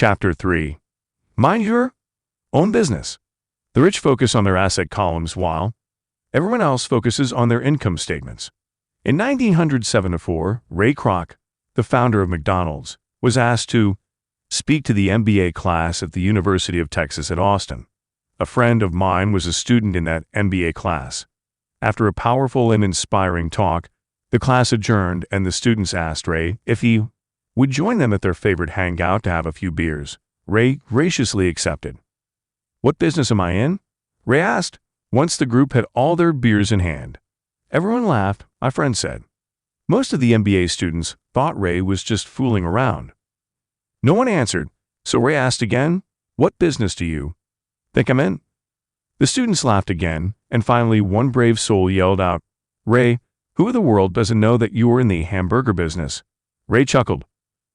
Chapter 3. Mind your own business. The rich focus on their asset columns while everyone else focuses on their income statements. In 1974, Ray Kroc, the founder of McDonald's, was asked to speak to the MBA class at the University of Texas at Austin. A friend of mine was a student in that MBA class. After a powerful and inspiring talk, the class adjourned and the students asked Ray if he would join them at their favorite hangout to have a few beers. Ray graciously accepted. "What business am I in?" Ray asked, once the group had all their beers in hand. Everyone laughed, my friend said. Most of the MBA students thought Ray was just fooling around. No one answered, so Ray asked again, "What business do you think I'm in?" The students laughed again, and finally one brave soul yelled out, "Ray, who in the world doesn't know that you're in the hamburger business?" Ray chuckled.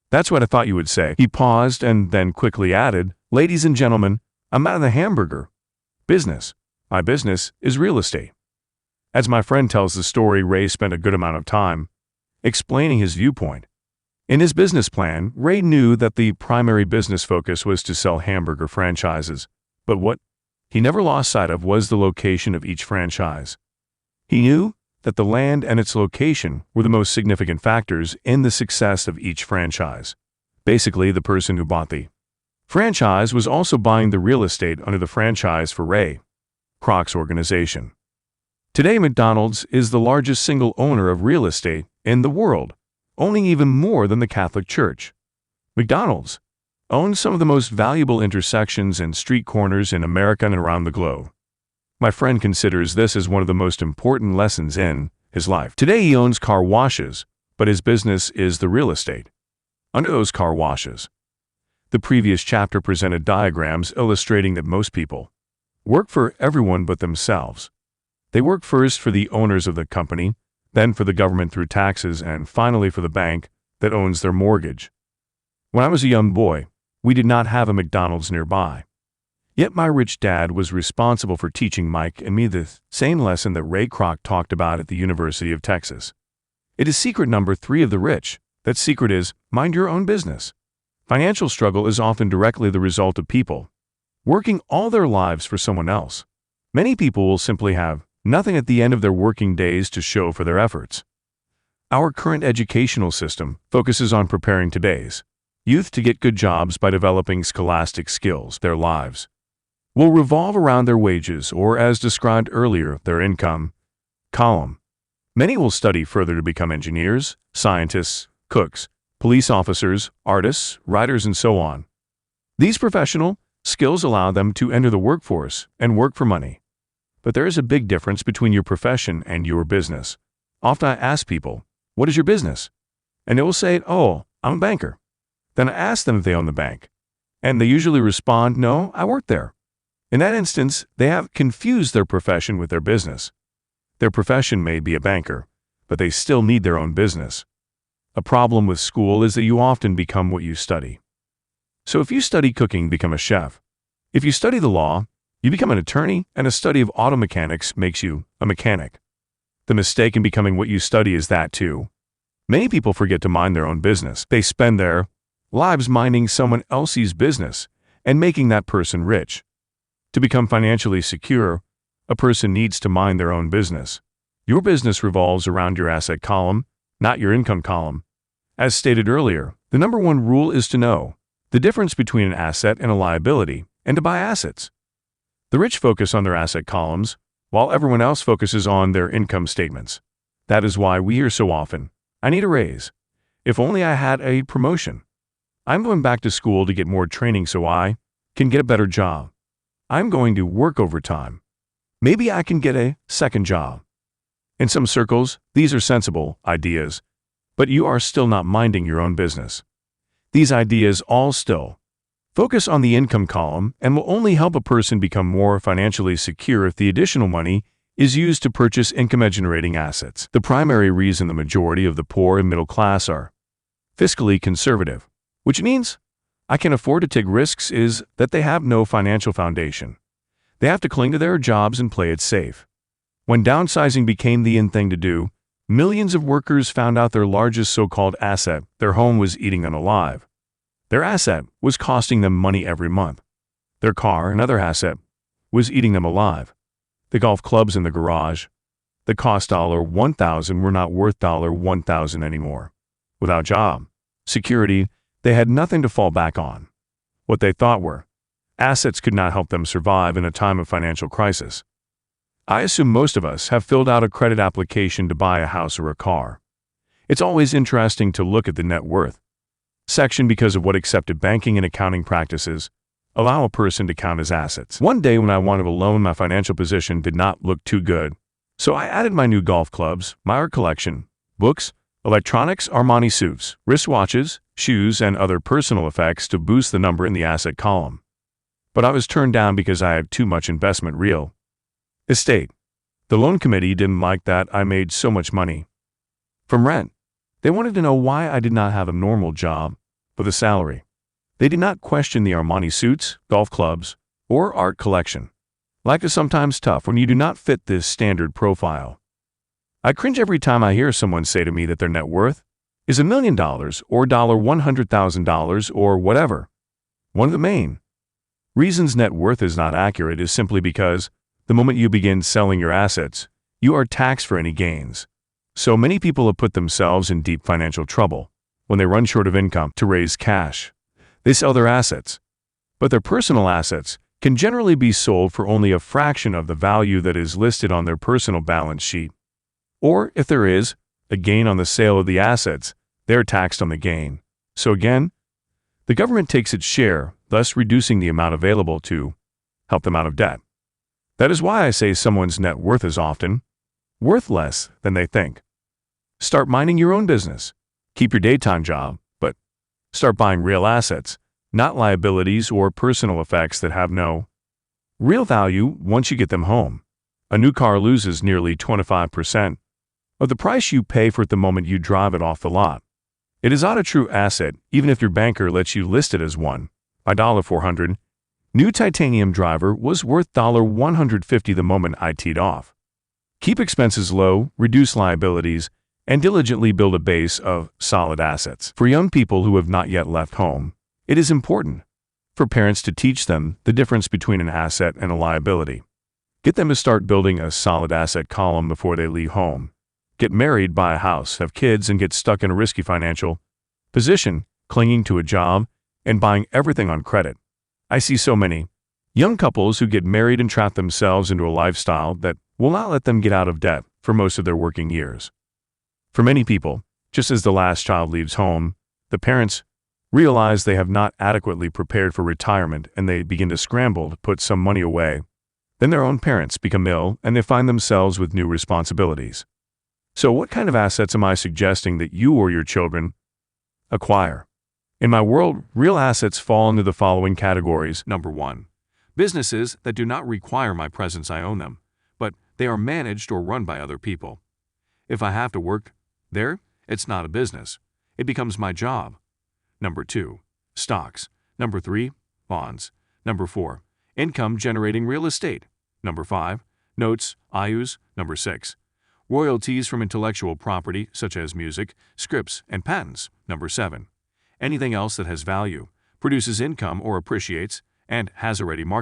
"That's what I thought you would say." He paused and then quickly added, "Ladies and gentlemen, I'm out of the hamburger business. My business is real estate." As my friend tells the story, Ray spent a good amount of time explaining his viewpoint. In his business plan, Ray knew that the primary business focus was to sell hamburger franchises, but what he never lost sight of was the location of each franchise. He knew that the land and its location were the most significant factors in the success of each franchise. Basically, the person who bought the franchise was also buying the real estate under the franchise for Ray Kroc's organization. Today, McDonald's is the largest single owner of real estate in the world, owning even more than the Catholic Church. McDonald's owns some of the most valuable intersections and street corners in America and around the globe. My friend considers this as one of the most important lessons in his life. Today he owns car washes, but his business is the real estate under those car washes. The previous chapter presented diagrams illustrating that most people work for everyone but themselves. They work first for the owners of the company, then for the government through taxes, and finally for the bank that owns their mortgage. When I was a young boy, we did not have a McDonald's nearby. Yet my rich dad was responsible for teaching Mike and me the same lesson that Ray Kroc talked about at the University of Texas. It is secret number 3 of the rich. That secret is, mind your own business. Financial struggle is often directly the result of people working all their lives for someone else. Many people will simply have nothing at the end of their working days to show for their efforts. Our current educational system focuses on preparing today's youth to get good jobs by developing scholastic skills. Their lives will revolve around their wages, or as described earlier, their income column. Many will study further to become engineers, scientists, cooks, police officers, artists, writers, and so on. These professional skills allow them to enter the workforce and work for money. But there is a big difference between your profession and your business. Often I ask people, "What is your business?" And they will say, "Oh, I'm a banker." Then I ask them if they own the bank, and they usually respond, "No, I work there." In that instance, they have confused their profession with their business. Their profession may be a banker, but they still need their own business. A problem with school is that you often become what you study. So if you study cooking, become a chef. If you study the law, you become an attorney, and a study of auto mechanics makes you a mechanic. The mistake in becoming what you study is that too. Many people forget to mind their own business. They spend their lives minding someone else's business and making that person rich. To become financially secure, a person needs to mind their own business. Your business revolves around your asset column, not your income column. As stated earlier, the number 1 rule is to know the difference between an asset and a liability, and to buy assets. The rich focus on their asset columns, while everyone else focuses on their income statements. That is why we hear so often, "I need a raise. If only I had a promotion. I'm going back to school to get more training so I can get a better job. I'm going to work overtime. Maybe I can get a second job." In some circles, these are sensible ideas, but you are still not minding your own business. These ideas all still focus on the income column and will only help a person become more financially secure if the additional money is used to purchase income-generating assets. The primary reason the majority of the poor and middle class are fiscally conservative, which means I can afford to take risks, is that they have no financial foundation. They have to cling to their jobs and play it safe. When downsizing became the in thing to do, millions of workers found out their largest so-called asset, their home, was eating them alive. Their asset was costing them money every month. Their car, another asset, was eating them alive. The golf clubs in the garage that cost $1,000 were not worth $1,000 anymore. Without job security, they had nothing to fall back on. What they thought were assets could not help them survive in a time of financial crisis. I assume most of us have filled out a credit application to buy a house or a car. It's always interesting to look at the net worth section because of what accepted banking and accounting practices allow a person to count as assets. One day when I wanted a loan, my financial position did not look too good. So I added my new golf clubs, my art collection, books, electronics, Armani suits, wristwatches, shoes, and other personal effects to boost the number in the asset column. But I was turned down because I had too much investment real estate. The loan committee didn't like that I made so much money from rent. They wanted to know why I did not have a normal job with a salary. They did not question the Armani suits, golf clubs, or art collection. Life is sometimes tough when you do not fit this standard profile. I cringe every time I hear someone say to me that their net worth is $1 million or $100,000 or whatever. One of the main reasons net worth is not accurate is simply because the moment you begin selling your assets, you are taxed for any gains. So many people have put themselves in deep financial trouble when they run short of income to raise cash. They sell their assets, but their personal assets can generally be sold for only a fraction of the value that is listed on their personal balance sheet. Or, if there is a gain on the sale of the assets, they're taxed on the gain. So again, the government takes its share, thus reducing the amount available to help them out of debt. That is why I say someone's net worth is often worth less than they think. Start minding your own business. Keep your daytime job, but start buying real assets, not liabilities or personal effects that have no real value once you get them home. A new car loses nearly 25% of the price you pay for it the moment you drive it off the lot. It is not a true asset, even if your banker lets you list it as one. By $400, new titanium driver was worth $150 the moment I teed off. Keep expenses low, reduce liabilities, and diligently build a base of solid assets. For young people who have not yet left home, it is important for parents to teach them the difference between an asset and a liability. Get them to start building a solid asset column before they leave home. Get married, buy a house, have kids, and get stuck in a risky financial position, clinging to a job and buying everything on credit. I see so many young couples who get married and trap themselves into a lifestyle that will not let them get out of debt for most of their working years. For many people, just as the last child leaves home, the parents realize they have not adequately prepared for retirement and they begin to scramble to put some money away. Then their own parents become ill and they find themselves with new responsibilities. So what kind of assets am I suggesting that you or your children acquire? In my world, real assets fall into the following categories. Number 1. Businesses that do not require my presence. I own them, but they are managed or run by other people. If I have to work there, it's not a business. It becomes my job. Number 2. Stocks. Number 3. Bonds. Number 4. Income-generating real estate. Number 5. Notes, IOUs. Number 6. Royalties from intellectual property such as music, scripts, and patents. Number 7. Anything else that has value, produces income or appreciates, and has already market.